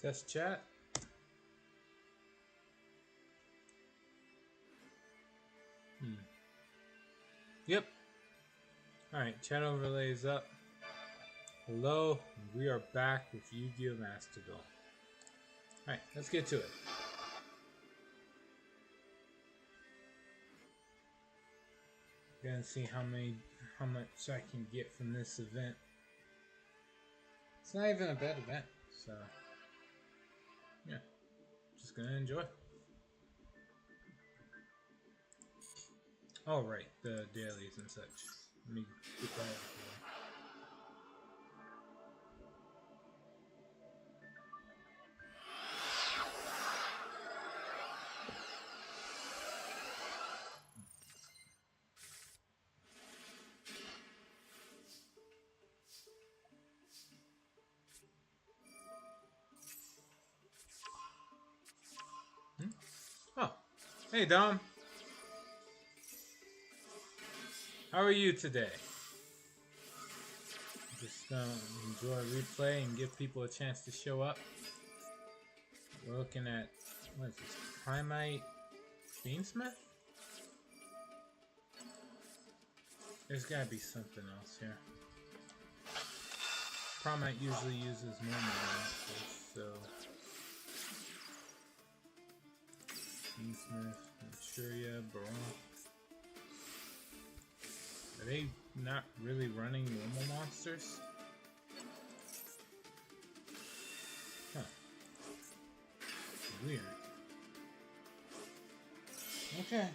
Test chat. Yep. Alright, chat overlay is up. Hello, we are back with Yu-Gi-Oh! Master Duel. Alright, let's get to it. Gonna see how much I can get from this event. It's not even a bad event, so yeah, just gonna enjoy. Oh right, the dailies and such. Let me get that out of the way. Oh, hey Dom. How are you today? Just enjoy replay and give people a chance to show up. We're looking at, what is this, Primite Fiendsmith? There's gotta be something else here. Primite usually uses normal monsters, so... Fiendsmith, Manchuria, Baron. Are they not really running normal monsters? Huh. Weird. Okay.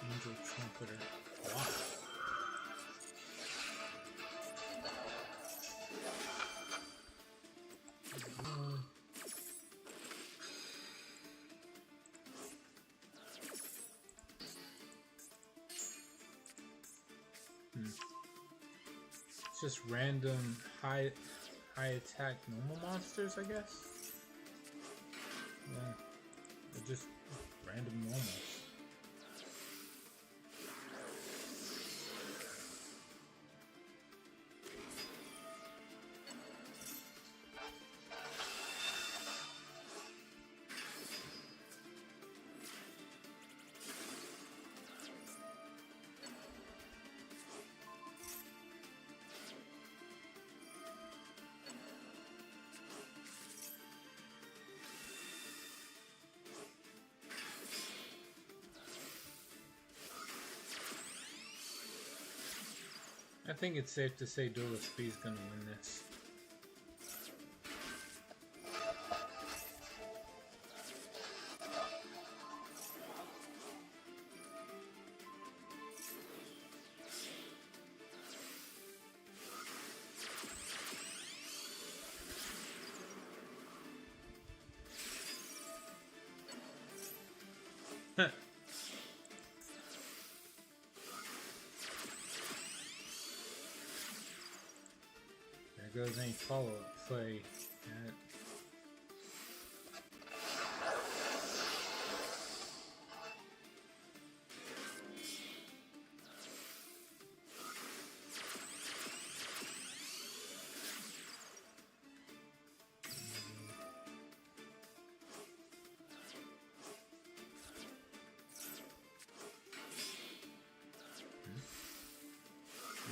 Angel Trumpeter. Wow. It's just random high attack normal monsters, I guess. Yeah, they're just random normals. I think it's safe to say Duelist B is gonna win this. There goes any follow-up play.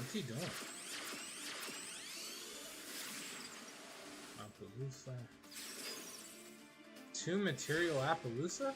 What's he doing? Appaloosa. 2 material Appaloosa?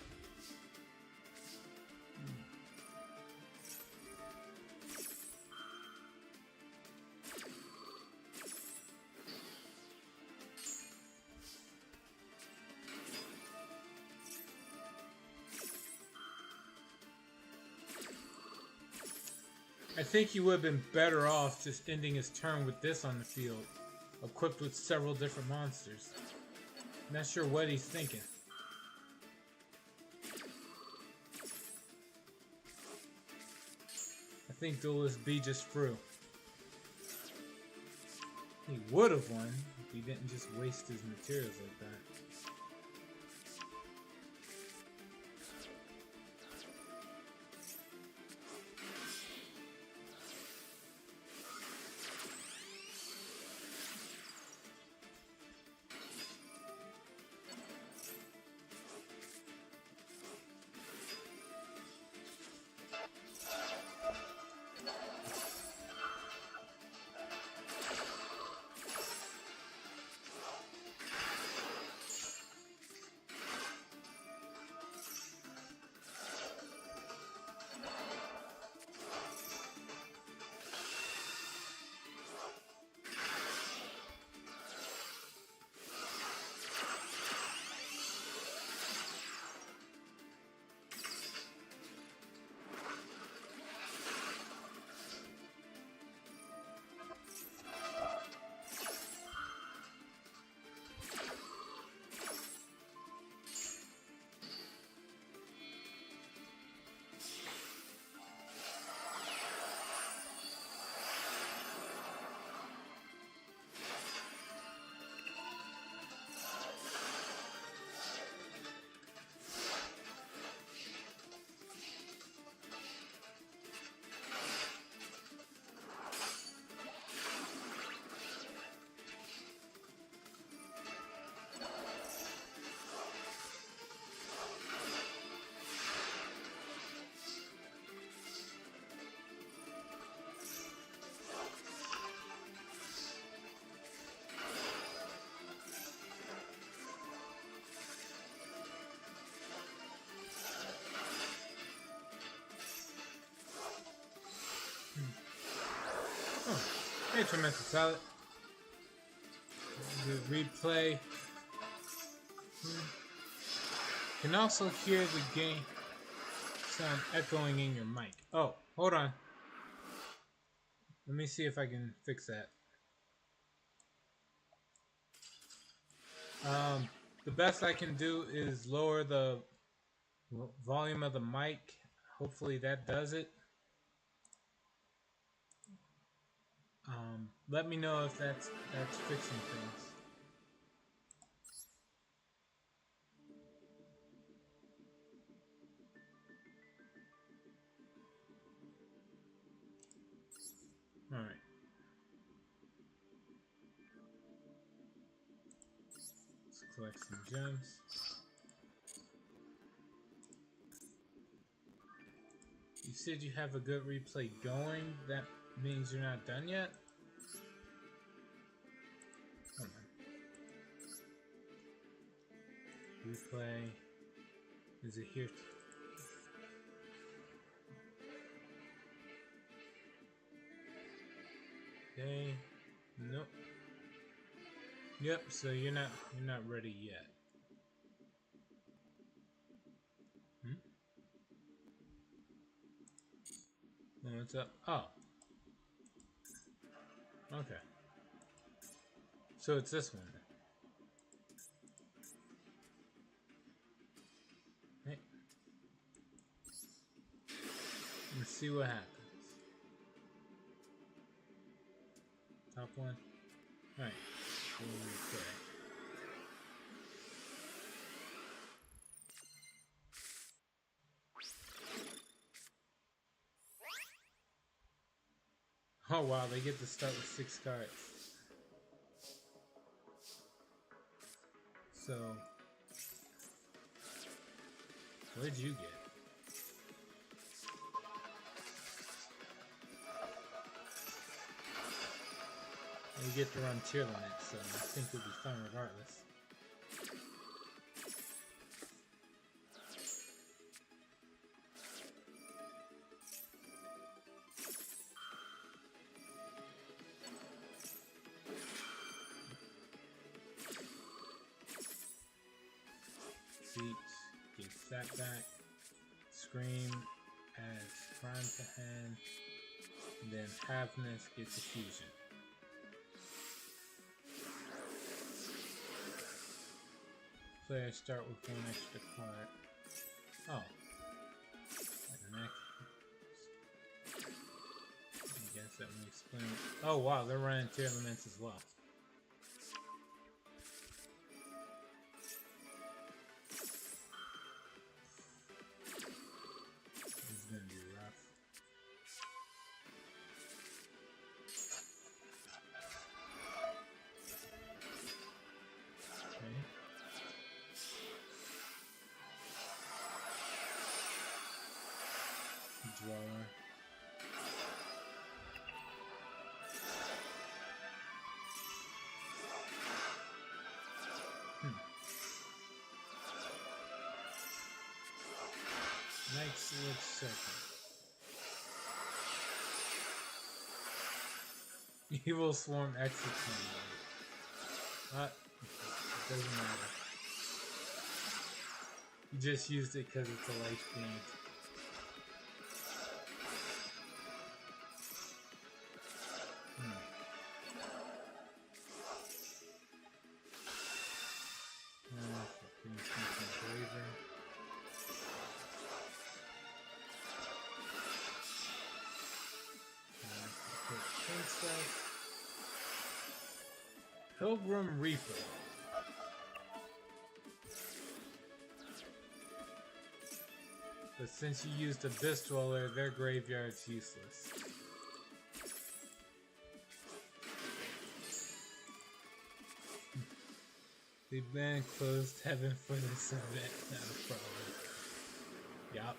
I think he would have been better off just ending his turn with this on the field, equipped with several different monsters. Not sure what he's thinking. I think Duelist B just threw. He would have won if he didn't just waste his materials like that. Hey, Tremendous Salad. The replay. Can also hear the game sound echoing in your mic. Oh, hold on. Let me see if I can fix that. The best I can do is lower the volume of the mic. Hopefully that does it. Let me know if that's fixing things. All right. Let's collect some gems. You said you have a good replay going. That means you're not done yet? Hold on. Replay. Is it here? Okay. Nope. Yep, so you're not ready yet. Oh, what's up? Oh. Okay. So it's this one then. Hey. Let's see what happens. Top one. Alright. Okay. Oh wow, they get to start with 6 cards. So, what did you get? we get to run tier limits, so I think we'll be fine regardless. Gets that back. Scream adds Prime to hand. And then Haveness gets a fusion. Players start with one extra card. Oh. I guess that would explain it. Oh wow, they're running tier elements as well. Drawer. Next, let's circle. Evil Swarm exit combo. It doesn't matter. You just used it because it's a life gain. Pilgrim Reaper. But since you used Abyss Dweller, their graveyard's useless. They banned closed heaven for this event, not a problem. Yup.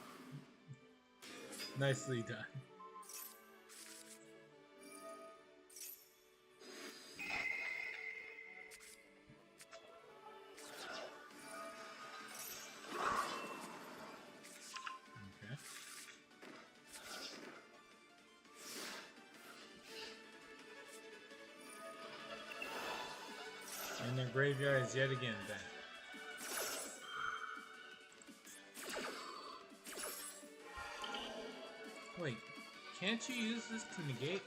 Nicely done. And their graveyard is yet again back. Wait, can't you use this to negate?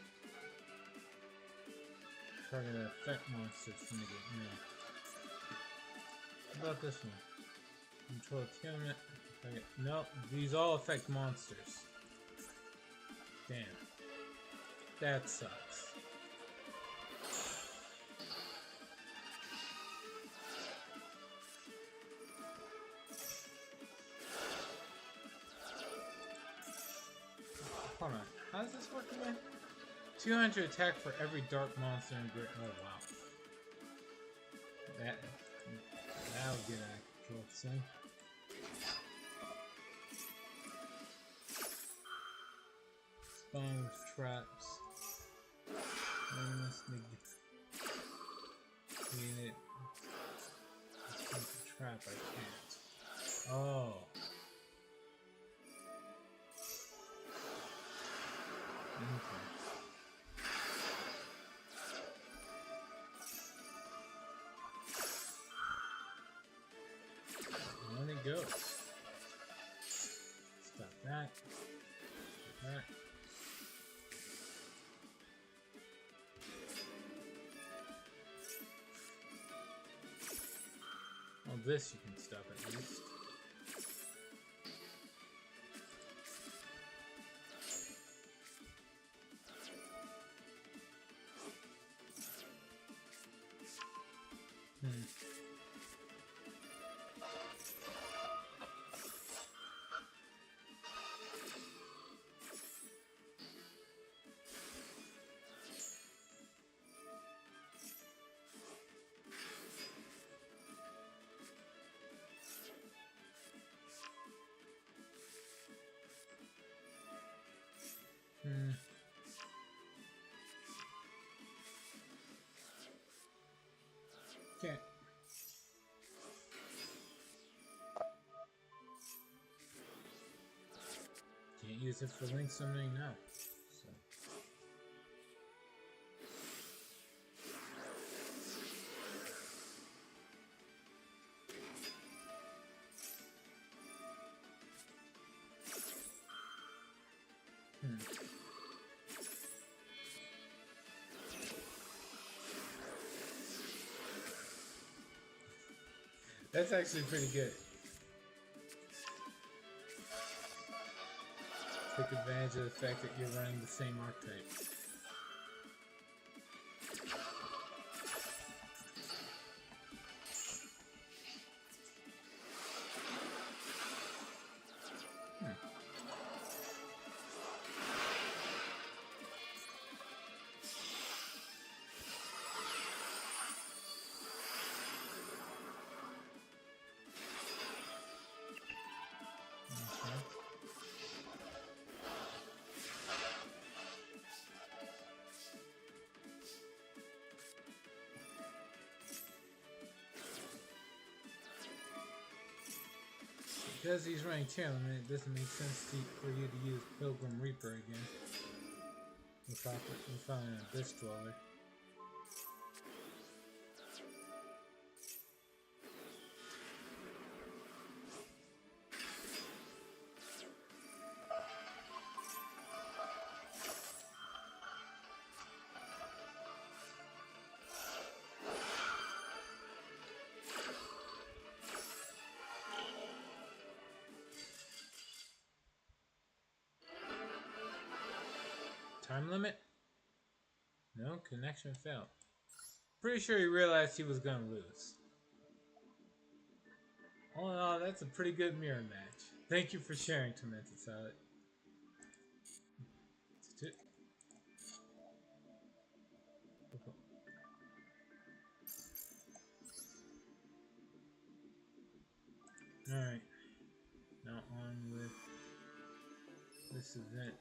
Target effect monsters to negate. No. How about this one? Control attunement. No, these all affect monsters. Damn. That sucks. Hold on, how does this work again? 200 attack for every dark monster in grid. Oh wow. That'll get out of control soon. Spawn with traps. Clean it. Trap, I can't. Oh. Okay. On it goes. Stop that. That. Well, this you can stop at least. can't use it for link summoning now. So. That's actually pretty good. Take advantage of the fact that you're running the same archetype. Because he's running Chairman, it doesn't make sense for you to use Pilgrim Reaper again without an Abyss Dweller. Time limit? No, connection failed. Pretty sure he realized he was gonna lose. All in all, that's a pretty good mirror match. Thank you for sharing, Tormented Salad. Alright. Now on with this event.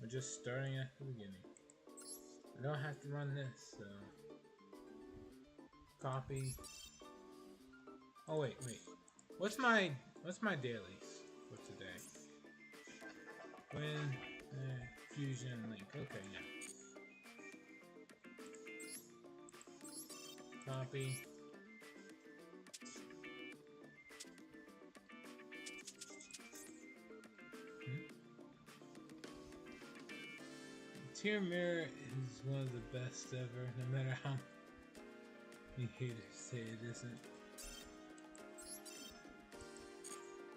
We're just starting at the beginning. I don't have to run this, so copy. Oh wait. What's my dailies for today? When fusion link. Okay, yeah. Copy. Tier Mirror is one of the best ever, no matter how you haters say it isn't.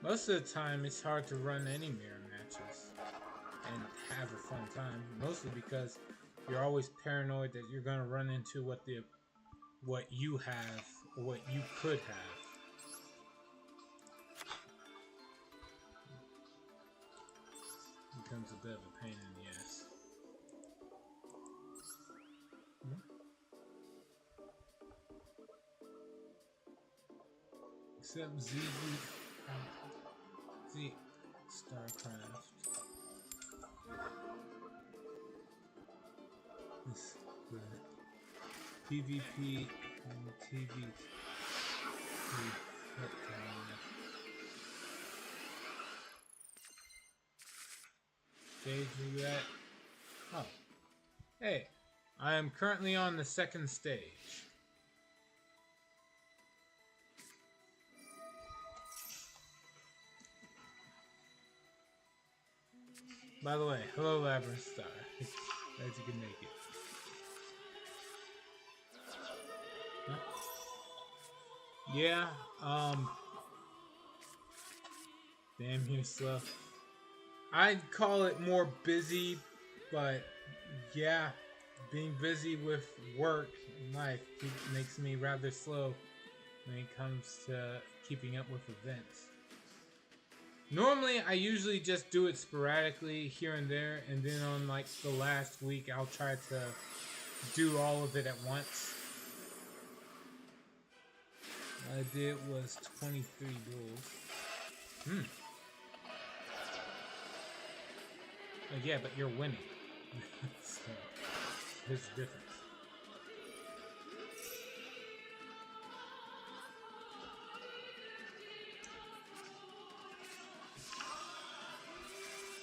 Most of the time, it's hard to run any mirror matches and have a fun time. Mostly because you're always paranoid that you're gonna run into what you have or what you could have. It becomes a bit of a pain in the ass. Except Z StarCraft. This the PvP and TV. Stage we at? Oh. Hey, I am currently on the second stage. By the way, hello Labyrinth Star. Glad you can make it. Huh? Yeah, damn you slow. I'd call it more busy, but yeah, being busy with work and life makes me rather slow when it comes to keeping up with events. Normally, I usually just do it sporadically here and there, and then on like the last week, I'll try to do all of it at once. What I did was 23 duels. Yeah, but you're winning. So, there's a difference.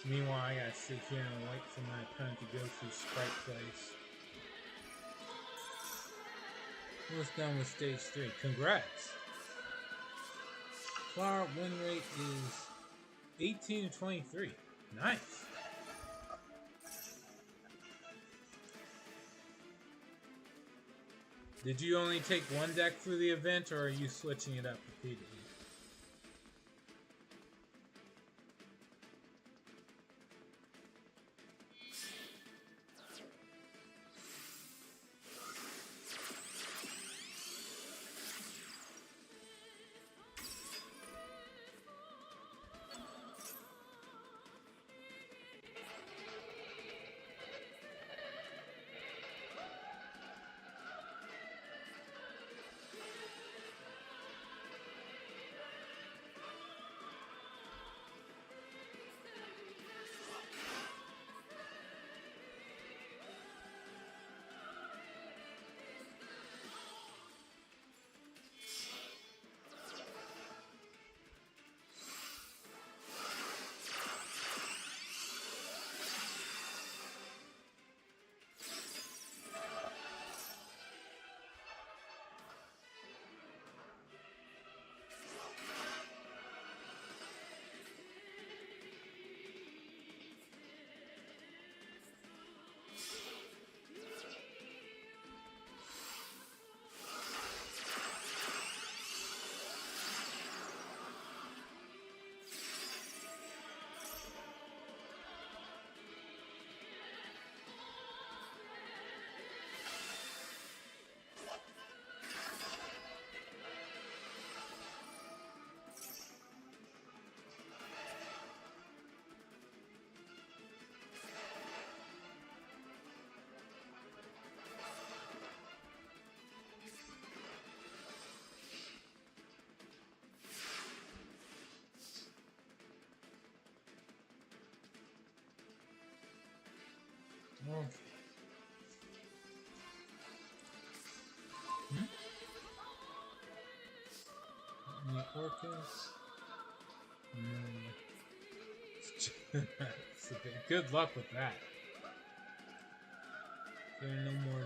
Meanwhile, I gotta sit here and wait for my opponent to go through Sprite Place. Almost done with stage 3. Congrats! Flower win rate is 18 to 23. Nice! Did you only take one deck for the event, or are you switching it up repeatedly? Okay. Any orcas? No. Good luck with that. There are no more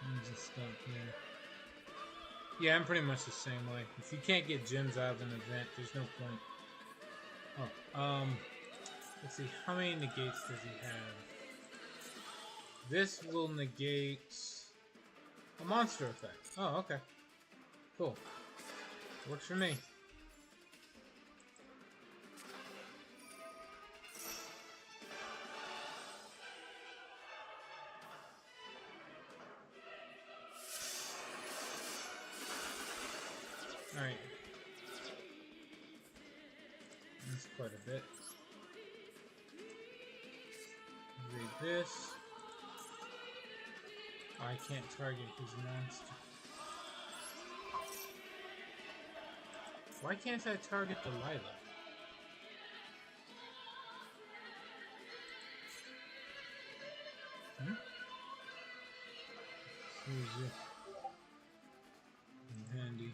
ninja stuff here. Yeah, I'm pretty much the same way. If you can't get gems out of an event, there's no point. Oh, let's see. How many negates does he have? This will negate a monster effect. Oh, okay. Cool. Works for me. Alright. That's quite a bit. Read this. I can't target his monster. Why can't I target the Lilac? Handy.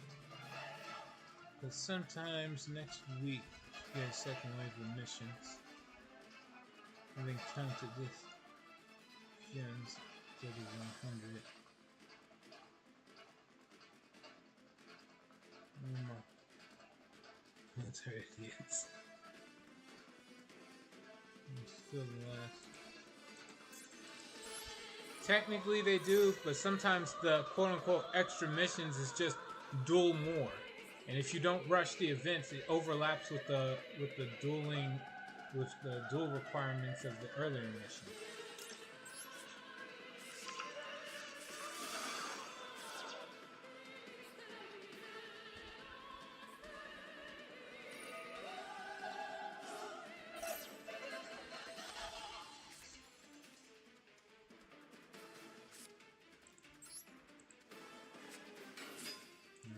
But sometimes next week you get a second wave of missions. I've encountered this gems 3100. Military idiots. Still the last. Technically they do, but sometimes the quote-unquote extra missions is just duel more. And if you don't rush the events, it overlaps with the duel requirements of the earlier mission.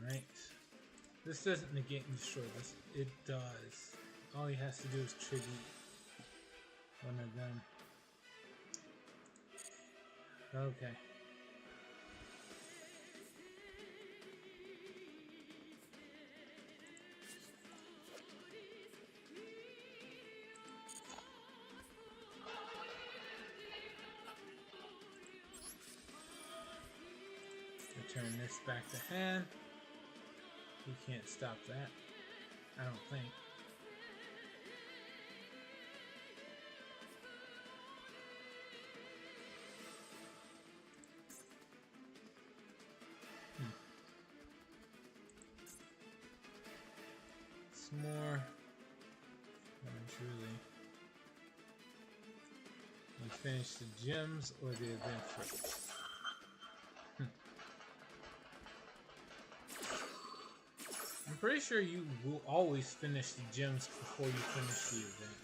Alright. This doesn't negate and destroy this. It does. All he has to do is tribute one of them. Okay. It's back to hand. We can't stop that. I don't think. Some more. Truly. We finish the gems or the event first. I'm pretty sure you will always finish the gems before you finish the event.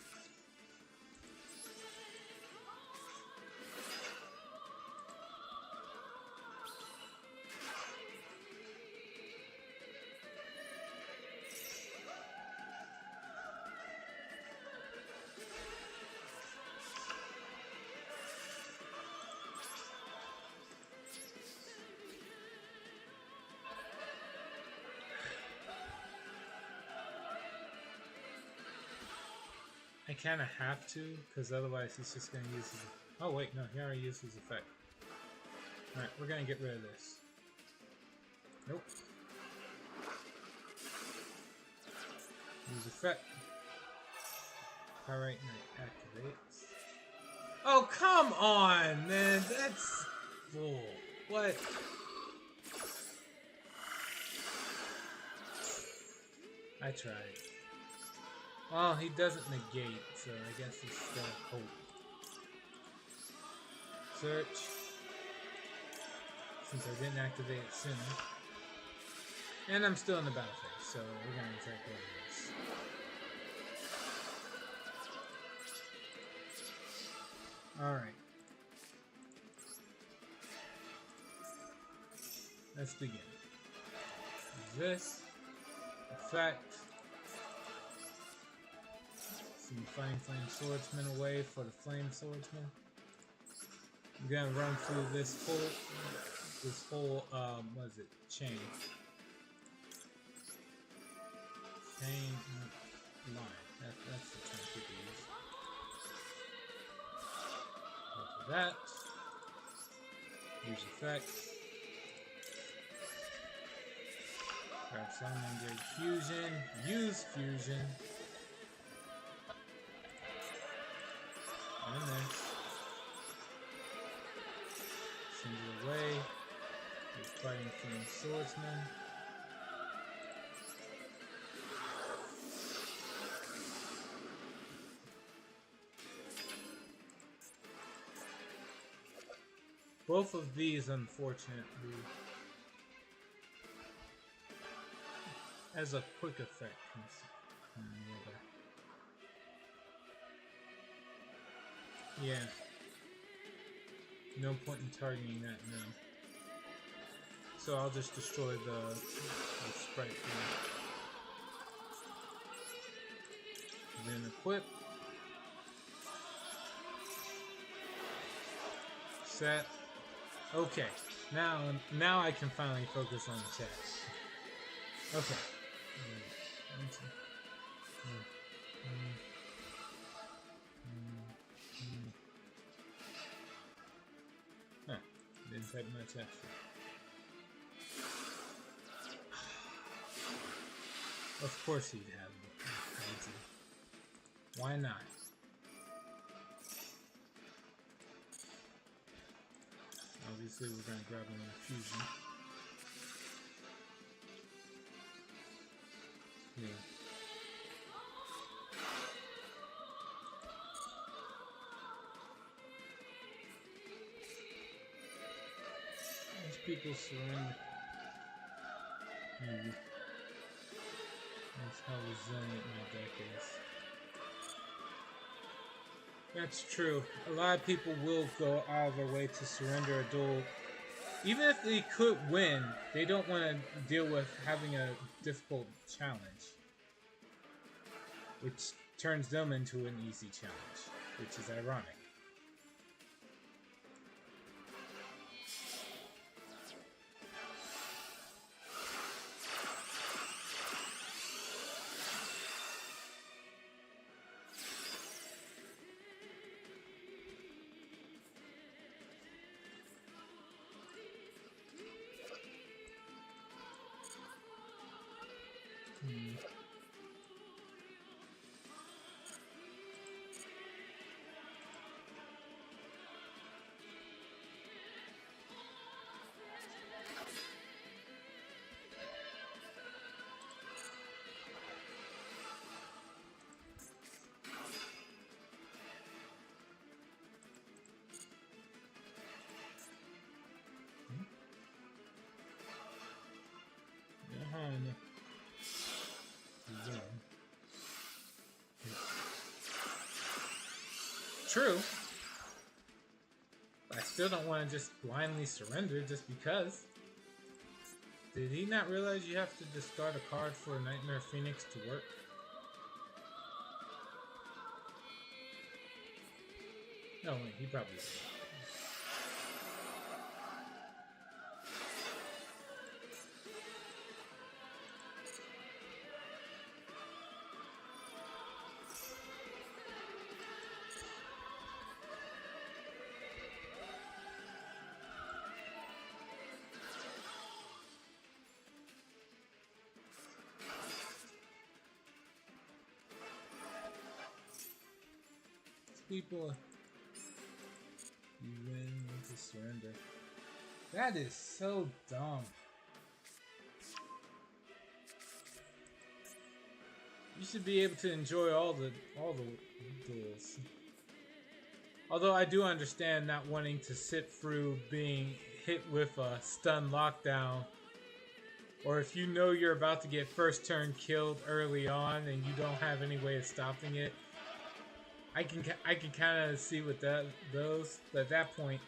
I kind of have to, because otherwise he's just going to use his... Oh wait, no, he already used his effect. Alright, we're going to get rid of this. Nope. Use effect. Pyrite Knight activates. Oh, come on, man! That's... bull. What? I tried. Well, he doesn't negate, so I guess he's still hope. Search. Since I didn't activate it sooner. And I'm still in the battle phase, so we're gonna attack over this. Alright. Let's begin. This. Effect. Find Flame Swordsman away for the Flame Swordsman. I'm gonna run through this whole, what is it? Chain line. That's the term people use. Go for that. Use effect. Grab Salamander Fusion. Use Fusion. And then send it away. He's fighting Flame Swordsman. Both of these, unfortunately, as a quick effect. Yeah. No point in targeting that now. So I'll just destroy the sprite here. Then equip. Set. Okay. Now I can finally focus on the chest. Okay. Huh. Didn't type my chest. Of course he'd have it. Why not? Obviously we're going to grab another fusion. Yeah. These people surrender. Maybe. That's how resilient my deck is. That's true. A lot of people will go out of their way to surrender a duel. Even if they could win, they don't want to deal with having a difficult challenge. Which turns them into an easy challenge. Which is ironic. Hmm. True. I still don't want to just blindly surrender just because. Did he not realize you have to discard a card for Nightmare Phoenix to work? No, wait, he probably did. People, you win to surrender. That is so dumb. You should be able to enjoy all the duels. Although I do understand not wanting to sit through being hit with a stun lockdown, or if you know you're about to get first turn killed early on and you don't have any way of stopping it. I can kind of see with those, but at that point,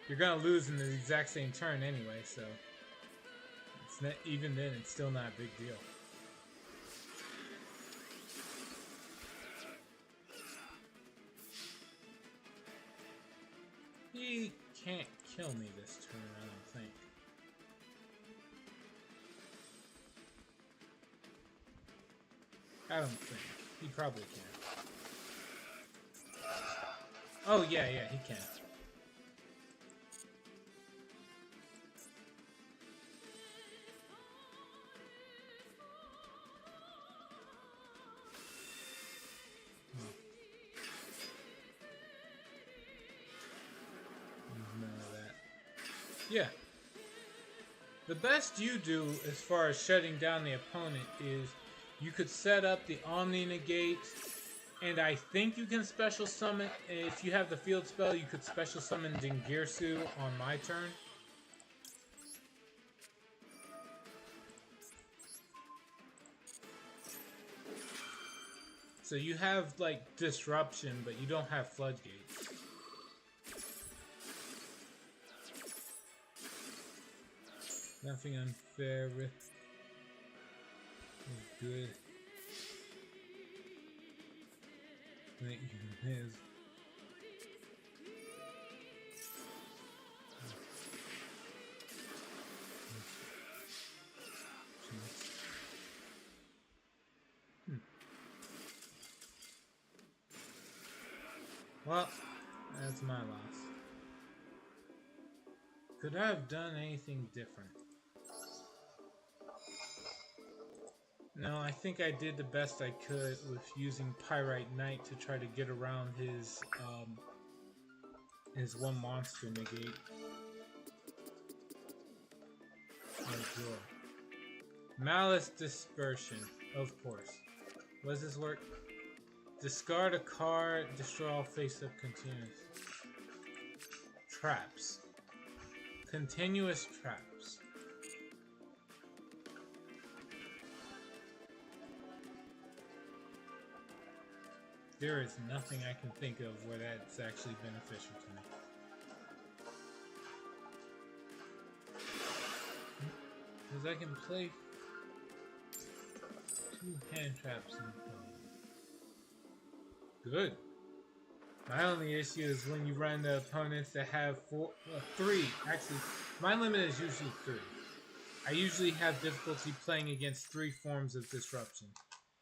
you're gonna lose in the exact same turn anyway. So it's not, even then, it's still not a big deal. He can't kill me this turn, I don't think. I don't think. He probably can. Oh, yeah, he can. None of that. Yeah. The best you do as far as shutting down the opponent is you could set up the Omni Negate, and I think you can special summon, if you have the field spell, you could special summon Dingirsu on my turn. So you have, like, Disruption, but you don't have Floodgates. Nothing unfair with good. His. Well, that's my loss. Could I have done anything different? No, I think I did the best I could with using Pyrite Knight to try to get around his one monster negate. Oh, Malice Dispersion, of course. What does this work? Discard a card, destroy all face-up continuous. Traps. Continuous traps. There is nothing I can think of where that's actually beneficial to me. Because I can play 2 hand traps in play. Good. My only issue is when you run the opponents that have 3. Actually, my limit is usually 3. I usually have difficulty playing against 3 forms of disruption.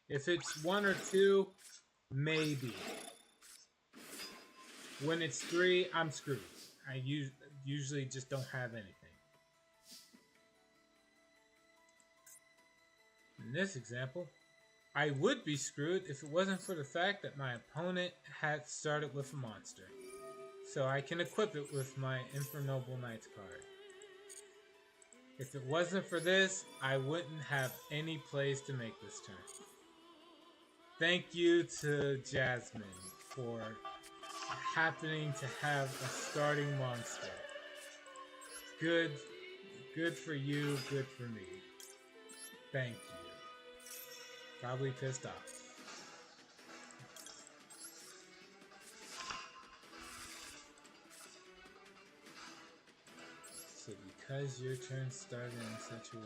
If it's 1 or 2, maybe. When it's 3, I'm screwed. I usually just don't have anything. In this example, I would be screwed if it wasn't for the fact that my opponent had started with a monster. So I can equip it with my Infernoble Knights card. If it wasn't for this, I wouldn't have any plays to make this turn. Thank you to Jasmine for happening to have a starting monster. Good for you, good for me. Thank you. Probably pissed off. So because your turn started in such a way,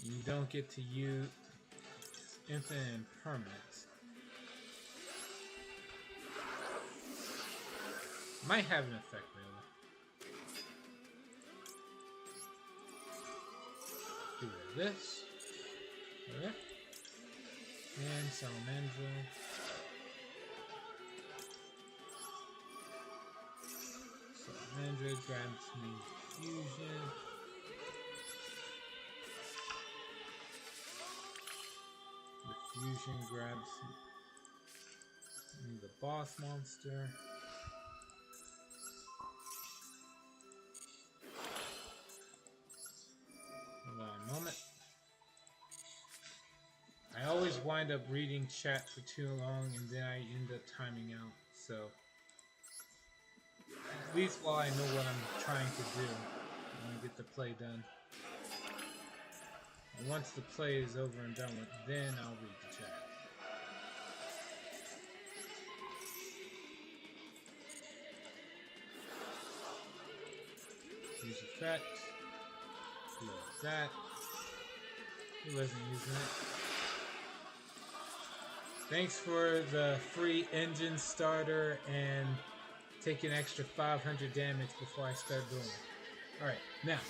you don't get to use infinite impermanence. Might have an effect, really. Do this. Okay. And Salamandra. Salamandra grabs me fusion. The fusion grabs me the boss monster. Hold on a moment. I always wind up reading chat for too long and then I end up timing out, so at least while I know what I'm trying to do, I want to get the play done. And once the play is over and done with, then I'll read the chat. Use effect. Load that. He wasn't using it. Thanks for the free engine starter and take an extra 500 damage before I start doing it. Alright, now.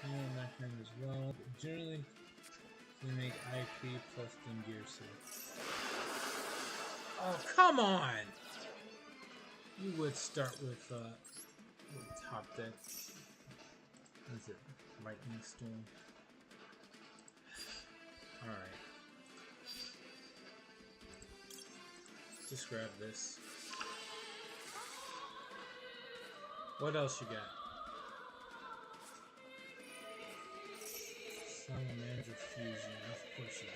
And that thing as well. But generally, we make IP plus then gear save. Oh, come on! You would start with top deck. What is it? Lightning Storm. Alright. Just grab this. What else you got? Salamander Fusion. Of course you do.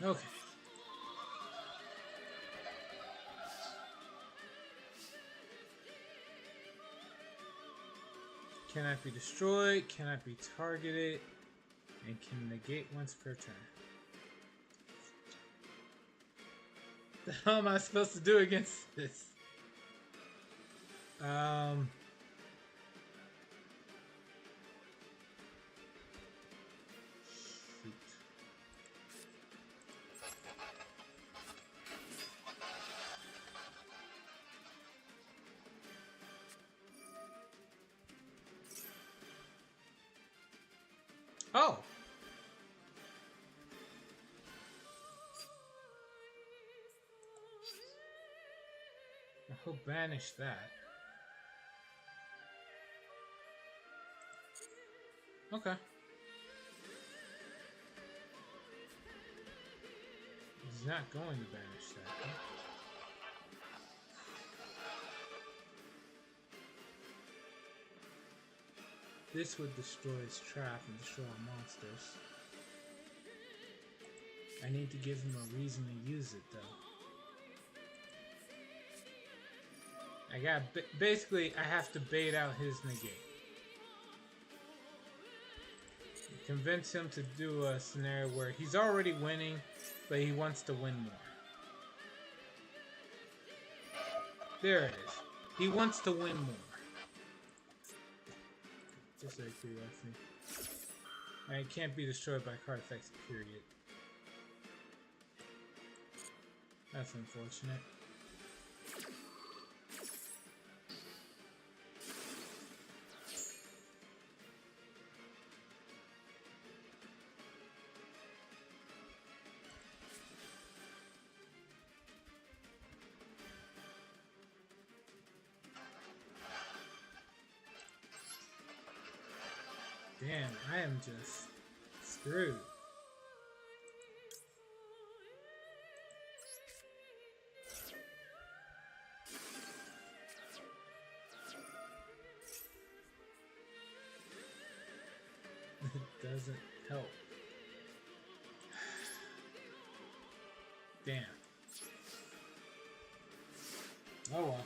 Okay. Cannot be destroyed, cannot be targeted, and can negate once per turn. The hell am I supposed to do against this? Shoot. Oh! He'll banish that. Okay. He's not going to banish that. Huh? This would destroy his trap and destroy our monsters. I need to give him a reason to use it, though. I got basically I have to bait out his negate. Convince him to do a scenario where he's already winning, but he wants to win more. There it is. He wants to win more. Just out of curiosity. And it can't be destroyed by card effects, period. That's unfortunate. Damn, I am just screwed. It doesn't help. Damn. Oh well.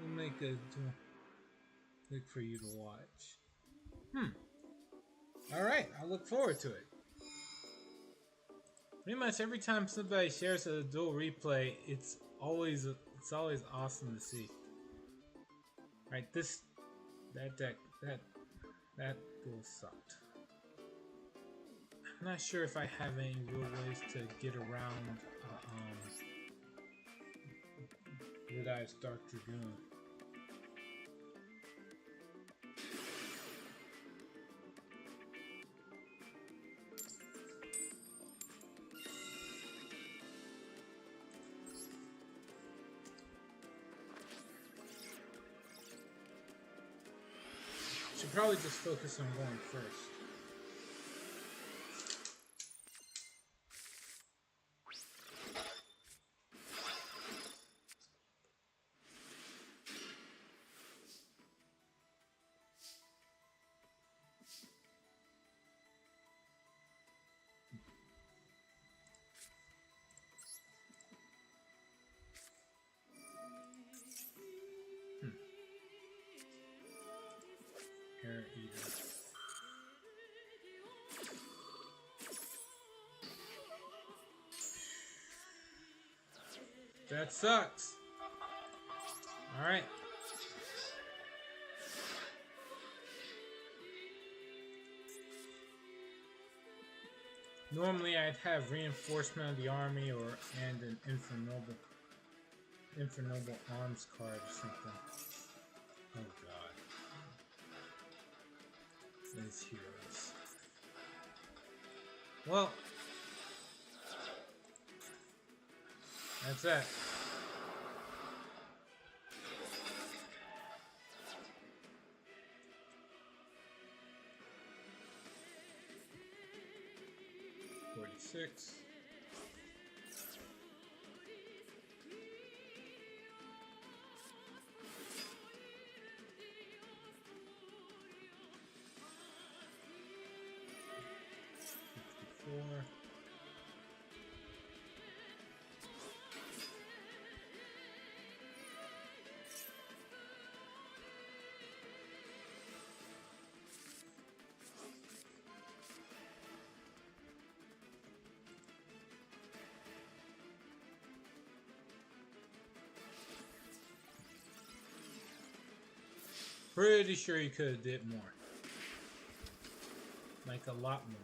We'll make a click for you to watch. Alright, I'll look forward to it. Pretty much every time somebody shares a dual replay, it's always awesome to see. Right, that duel sucked. I'm not sure if I have any real ways to get around Red Eye's Dark Dragoon. Should probably just focus on going first. Air Eater. That sucks. Alright. Normally I'd have reinforcement of the army and an Infernoble arms card or something. Oh god. These heroes. Well, that's that. $46. $54. Pretty sure you could have did more. Like a lot more.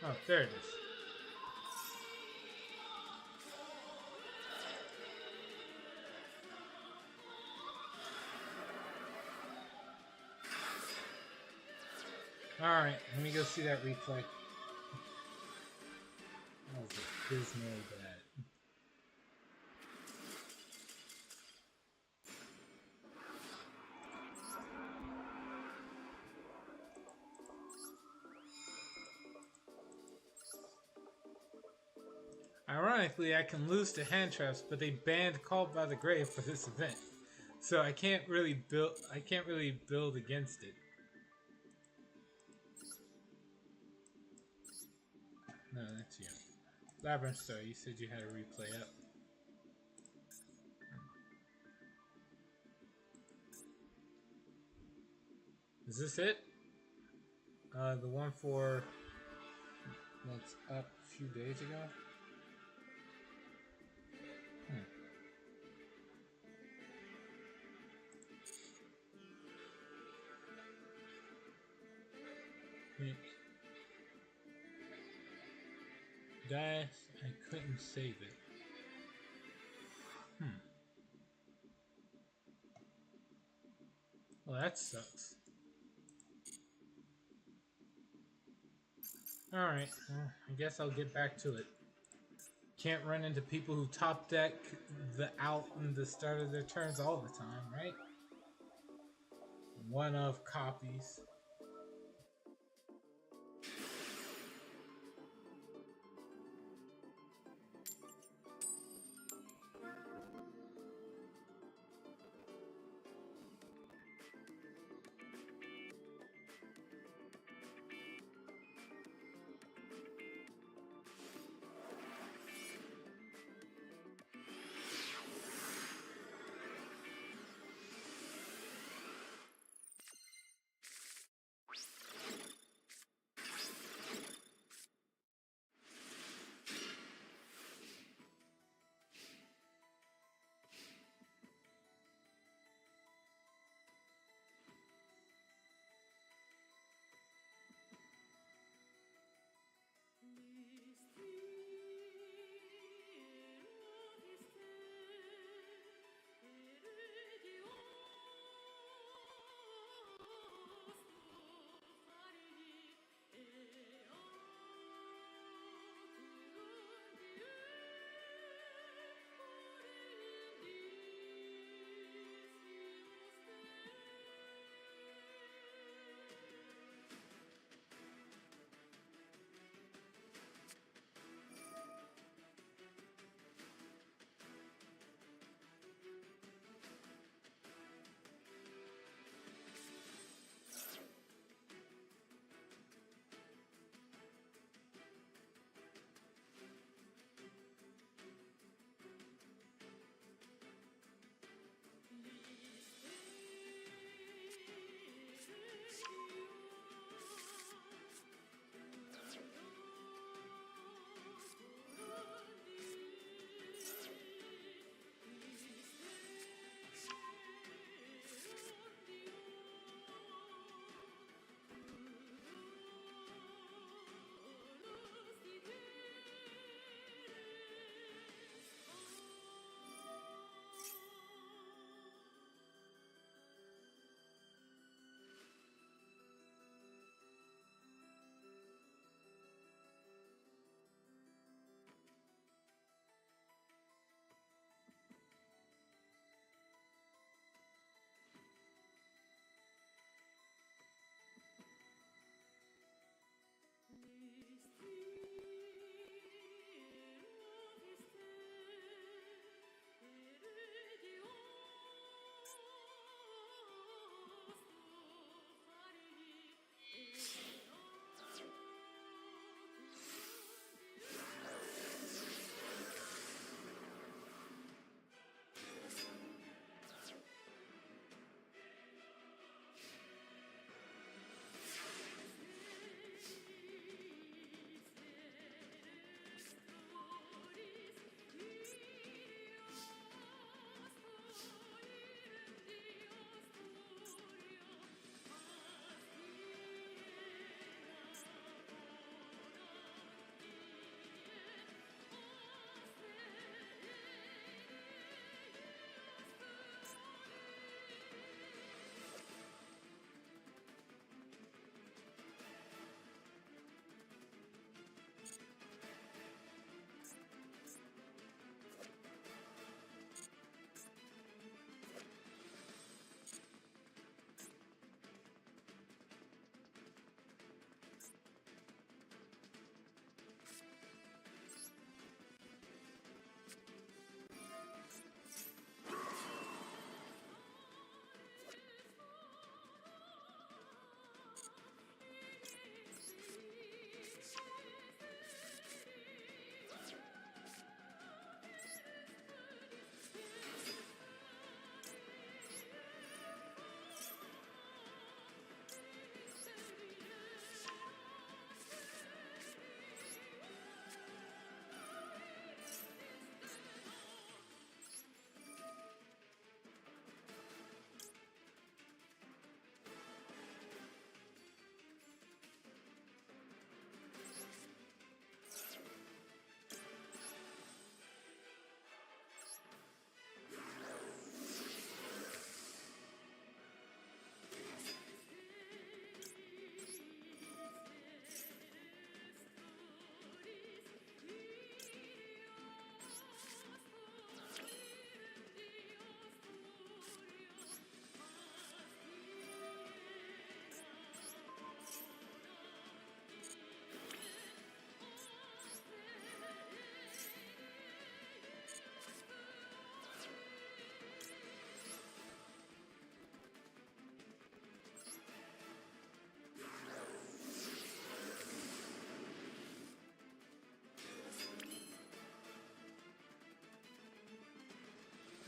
Oh, there it is. Alright, let me go see that replay. That was abysmally bad. Ironically, I can lose to hand traps, but they banned Called by the Grave for this event, so I can't really build against it. No, that's you. Labyrinth Star, you said you had a replay up. Is this it? The one for that's up a few days ago? Dice, I couldn't save it. Well, that sucks. Alright, well, I guess I'll get back to it. Can't run into people who top deck the out and the start of their turns all the time, right? One of copies.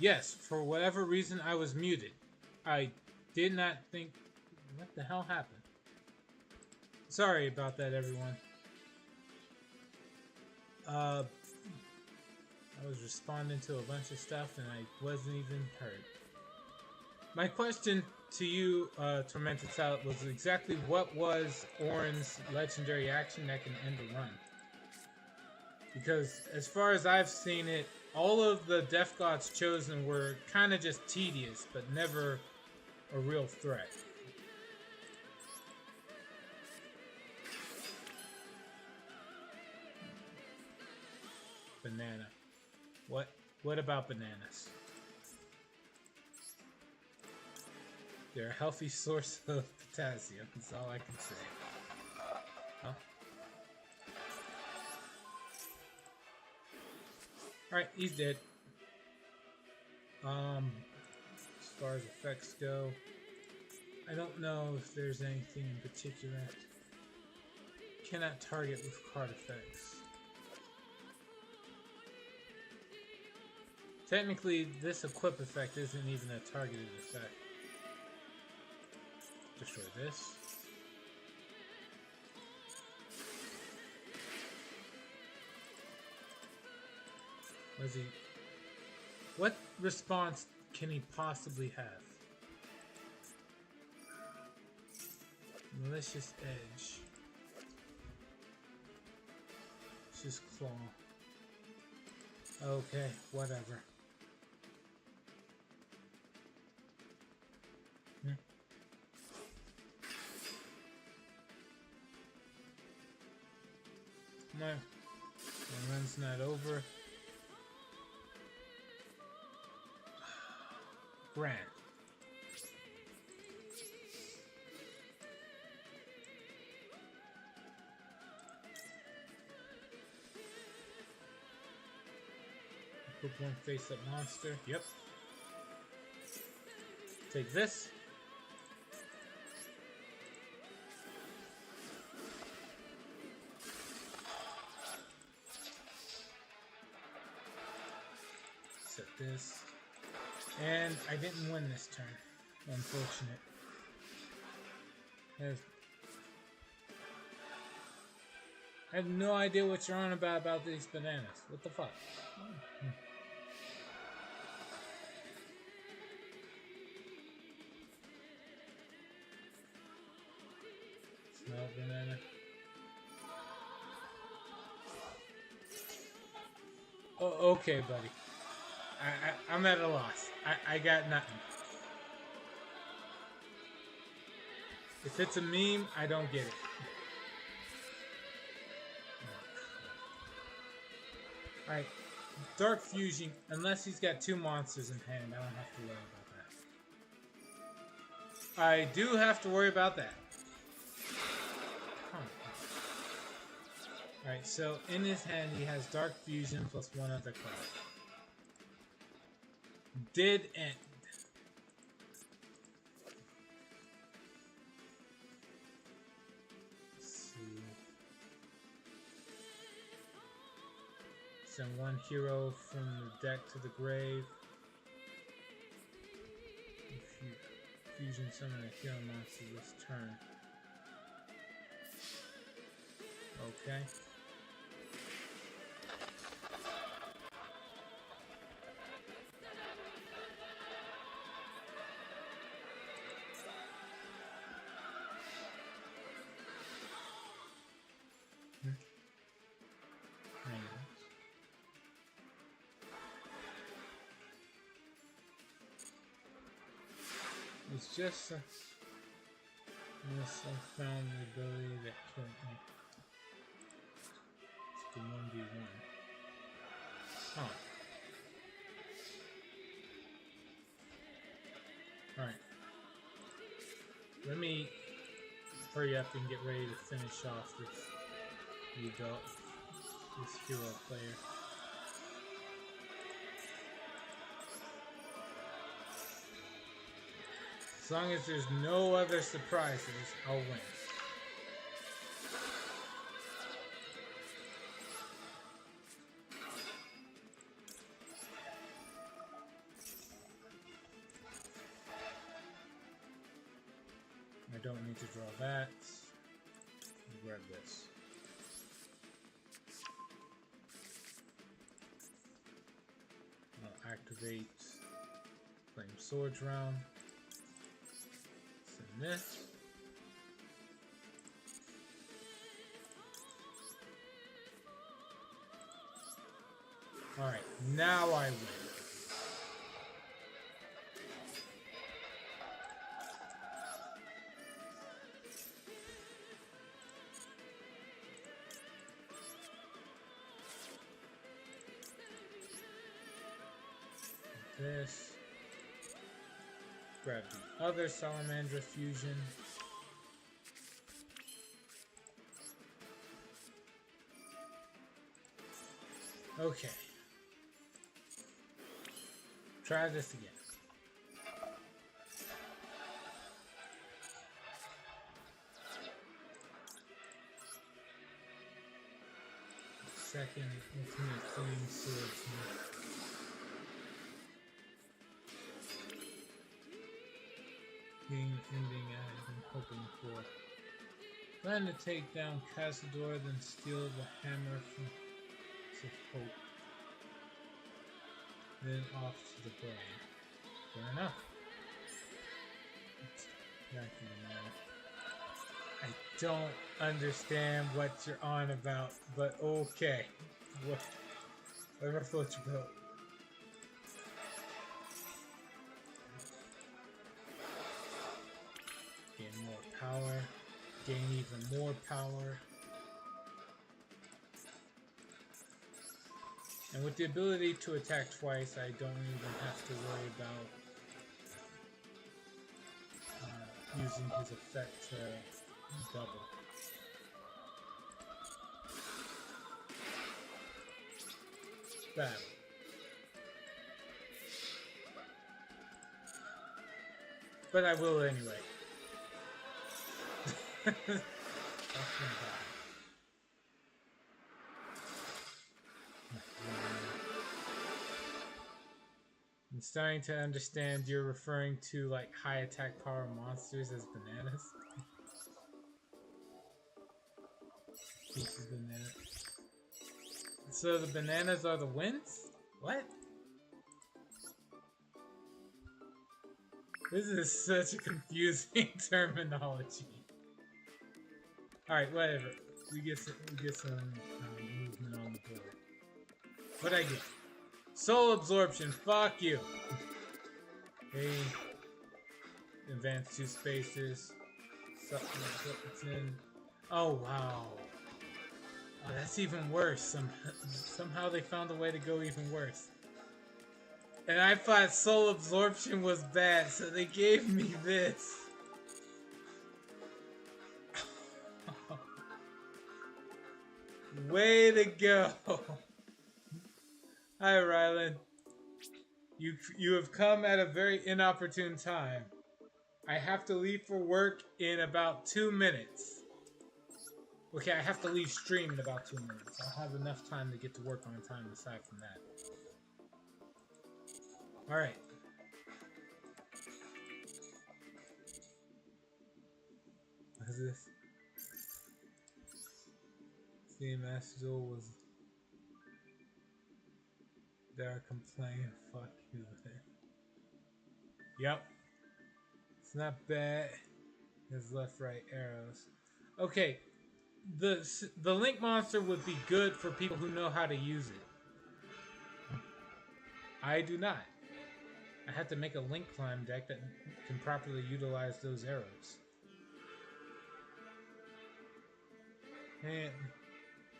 Yes, for whatever reason I was muted. I did not think... What the hell happened? Sorry about that, everyone. I was responding to a bunch of stuff and I wasn't even heard. My question to you, Tormented Salad, was exactly what was Auron's legendary action that can end a run? Because as far as I've seen it, all of the Death Gods chosen were kind of just tedious, but never a real threat. Banana. What about bananas? They're a healthy source of potassium, that's all I can say. Huh? Alright, he's dead. As far as effects go, I don't know if there's anything in particular. Cannot target with card effects. Technically, this equip effect isn't even a targeted effect. Destroy this. Was he... What response can he possibly have? Malicious Edge. Vicious Claw. Okay, whatever. No. My run's not over. Grant. Put one face-up monster. Yep. Take this. Set this. And I didn't win this turn. Unfortunate. I have no idea what you're on about these bananas. What the fuck? Smell banana. Oh, okay, buddy. I'm at a loss. I got nothing. If it's a meme, I don't get it. Alright. Dark Fusion, unless he's got two monsters in hand, I don't have to worry about that. I do have to worry about that. Alright, so in his hand he has Dark Fusion plus one other card. Did end. Let's see. Send one hero from the deck to the grave. If you fusion summon a hero monster this turn. Okay. It's just unless I found the ability that killed me. It's the 1v1. Oh. Alright. Let me hurry up and get ready to finish off this hero player. As long as there's no other surprises, I'll win. don't need to draw that. Grab this. I'll activate Flame Swords round. Send this. Alright, now I win. This. Grab the other Salamandra fusion. Okay. Try this again. Second ultimate flame swordsman. Being the ending I've been hoping for. Plan to take down Cazador, then steal the hammer from Hope. Then off to the brain. Fair enough. Back in a minute. I don't understand what you're on about, but okay. Whatever floats your boat. Gain more power. Gain even more power. And with the ability to attack twice, I don't even have to worry about using his effect to double. Battle. But I will anyway. I'm starting to understand you're referring to like high attack power monsters as bananas. Banana. So the bananas are the wins? What? This is such a confusing terminology. Alright, whatever. We get some movement on the board. What'd I get? Soul absorption, fuck you! Okay. Advance 2 spaces. Oh wow. Oh, that's even worse. Somehow they found a way to go even worse. And I thought soul absorption was bad, so they gave me this. Way to go! Hi, Rylan. You have come at a very inopportune time. I have to leave for work in about 2 minutes. Okay, I have to leave stream in about 2 minutes. I'll have enough time to get to work on time aside from that. Alright. What is this? See, Master Duel was... There complaining, fuck you. Yep. It's not bad. His left right arrows. Okay. The Link Monster would be good for people who know how to use it. I do not. I have to make a Link Climb deck that can properly utilize those arrows. And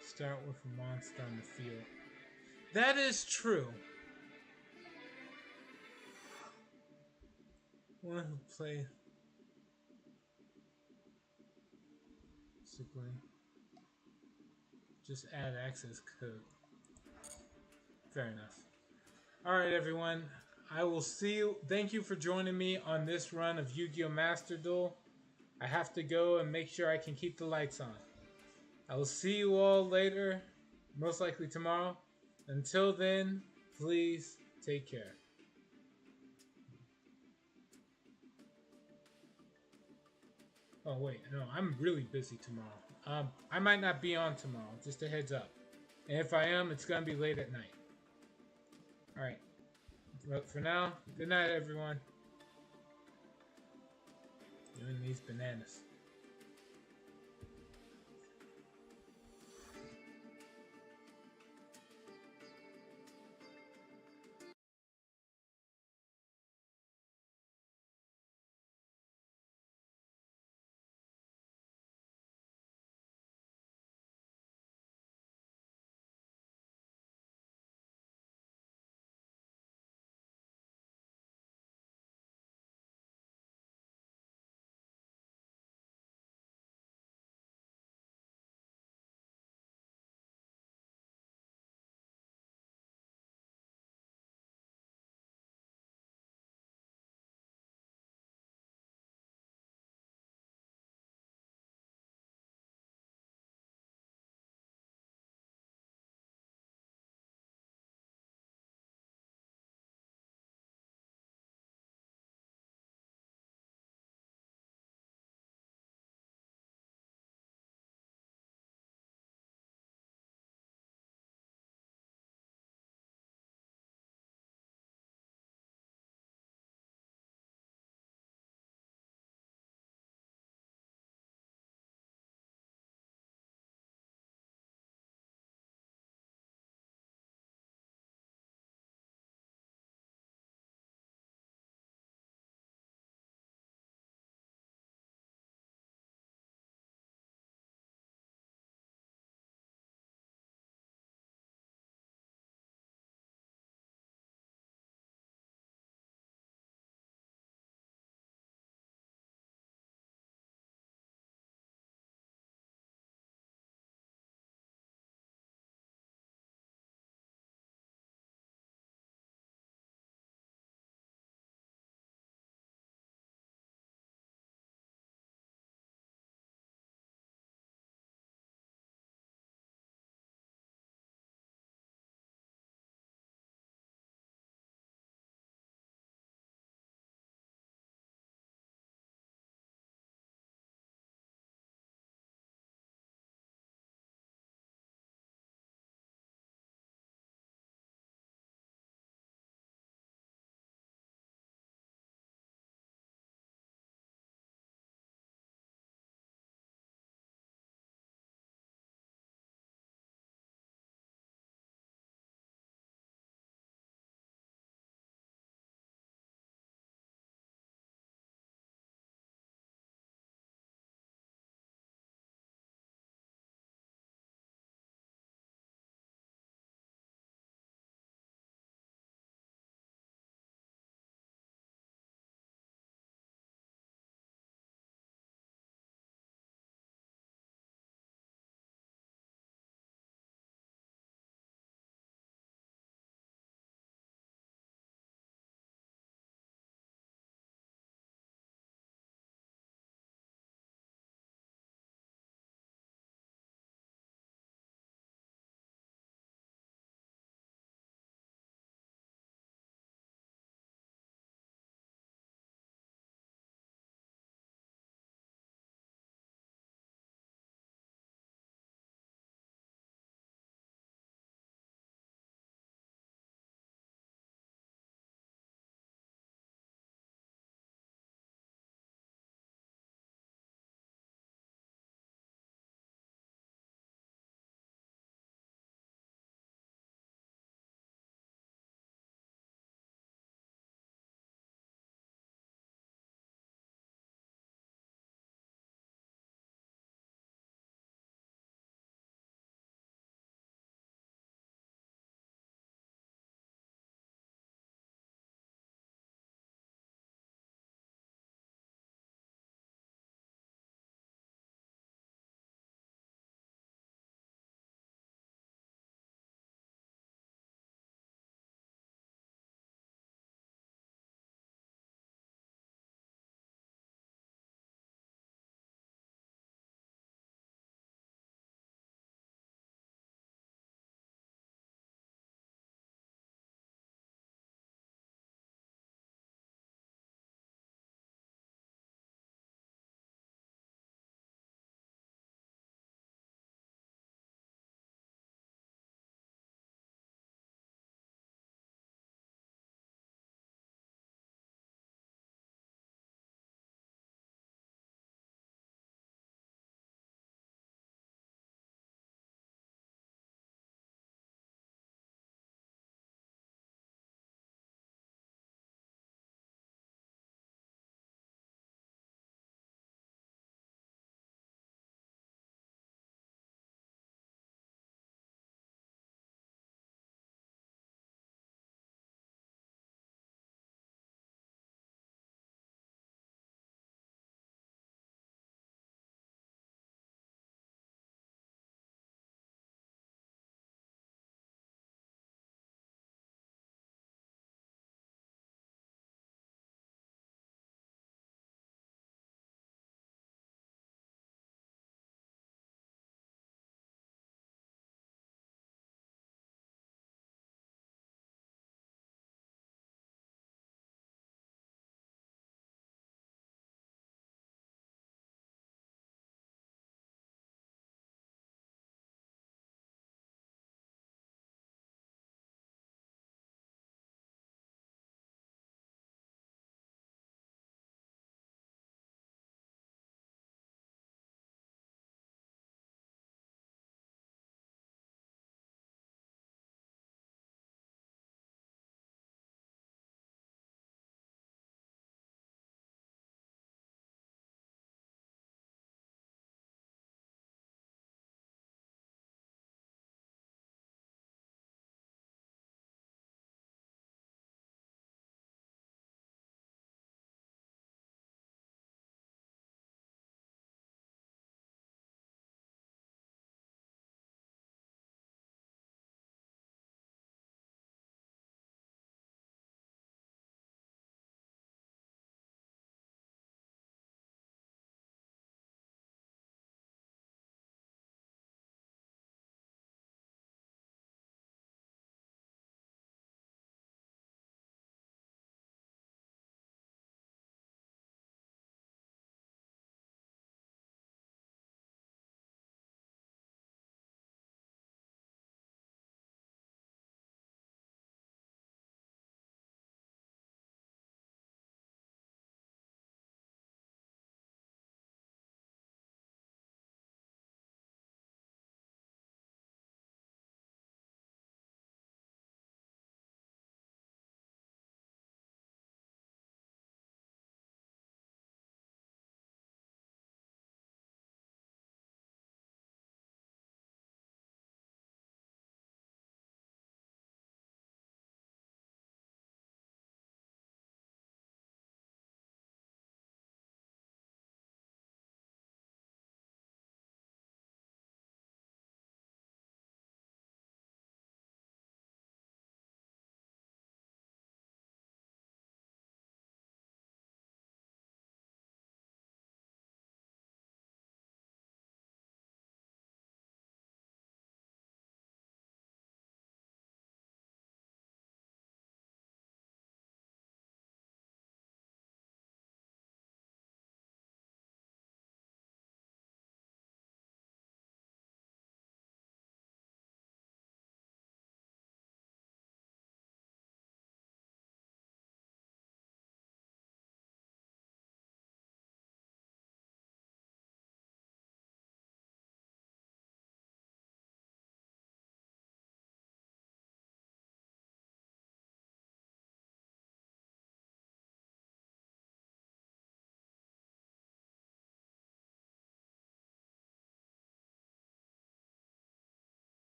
start with a monster on the field. That is true. One who play basically just add access code. Fair enough. Alright everyone, I will see you. Thank you for joining me on this run of Yu-Gi-Oh! Master Duel. I have to go and make sure I can keep the lights on. I will see you all later, most likely tomorrow. Until then, please take care. Oh wait, no, I'm really busy tomorrow. I might not be on tomorrow. Just a heads up. And if I am, it's gonna be late at night. All right. But for now, good night, everyone. Doing these bananas.